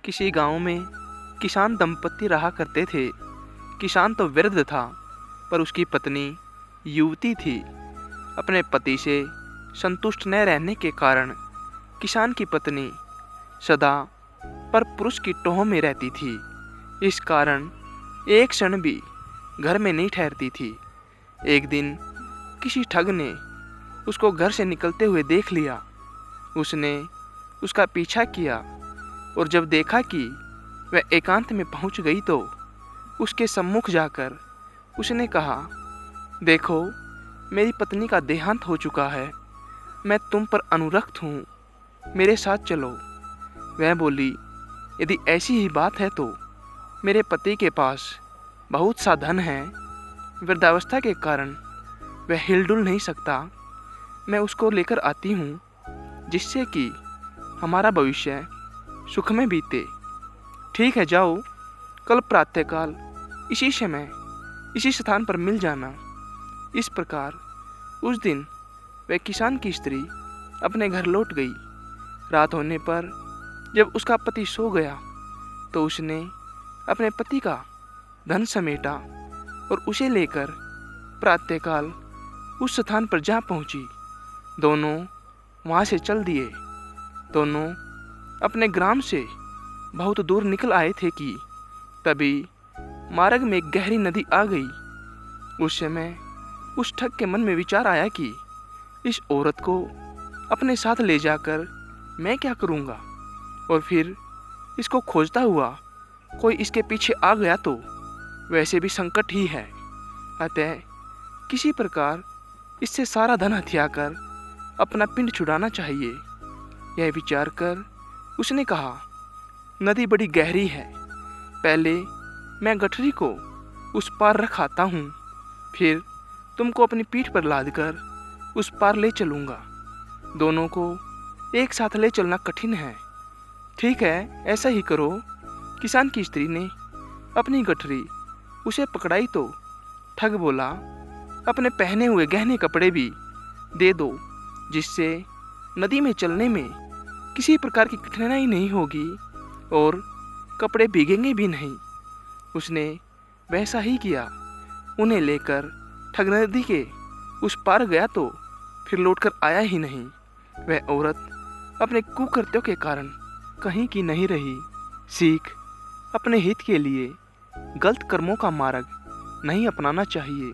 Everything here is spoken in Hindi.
किसी गांव में किसान दंपति रहा करते थे। किसान तो वृद्ध था, पर उसकी पत्नी युवती थी। अपने पति से संतुष्ट न रहने के कारण किसान की पत्नी सदा पर पुरुष की टोह में रहती थी। इस कारण एक क्षण भी घर में नहीं ठहरती थी। एक दिन किसी ठग ने उसको घर से निकलते हुए देख लिया। उसने उसका पीछा किया और जब देखा कि वह एकांत में पहुंच गई तो उसके सम्मुख जाकर उसने कहा, देखो, मेरी पत्नी का देहांत हो चुका है। मैं तुम पर अनुरक्त हूँ, मेरे साथ चलो। वह बोली, यदि ऐसी ही बात है तो मेरे पति के पास बहुत सा धन है। वृद्धावस्था के कारण वह हिलडुल नहीं सकता। मैं उसको लेकर आती हूँ, जिससे कि हमारा भविष्य सुख में बीते। ठीक है, जाओ, कल प्रातःकाल इसी समय इसी स्थान पर मिल जाना। इस प्रकार उस दिन वह किसान की स्त्री अपने घर लौट गई। रात होने पर जब उसका पति सो गया तो उसने अपने पति का धन समेटा और उसे लेकर प्रातःकाल उस स्थान पर जा पहुंची। दोनों वहां से चल दिए। दोनों अपने ग्राम से बहुत दूर निकल आए थे कि तभी मार्ग में एक गहरी नदी आ गई। उस समय उस ठग के मन में विचार आया कि इस औरत को अपने साथ ले जाकर मैं क्या करूँगा, और फिर इसको खोजता हुआ कोई इसके पीछे आ गया तो वैसे भी संकट ही है। अतः किसी प्रकार इससे सारा धन हथिया कर अपना पिंड छुड़ाना चाहिए। यह विचार कर उसने कहा, नदी बड़ी गहरी है, पहले मैं गठरी को उस पार रख आता हूँ, फिर तुमको अपनी पीठ पर लादकर उस पार ले चलूँगा। दोनों को एक साथ ले चलना कठिन है। ठीक है, ऐसा ही करो। किसान की स्त्री ने अपनी गठरी उसे पकड़ाई तो ठग बोला, अपने पहने हुए गहने कपड़े भी दे दो, जिससे नदी में चलने में किसी प्रकार की कठिनाई नहीं होगी और कपड़े भीगेंगे भी नहीं। उसने वैसा ही किया। उन्हें लेकर ठग नदी के उस पार गया तो फिर लौटकर आया ही नहीं। वह औरत अपने कुकृत्यों के कारण कहीं की नहीं रही। सीख, अपने हित के लिए गलत कर्मों का मार्ग नहीं अपनाना चाहिए।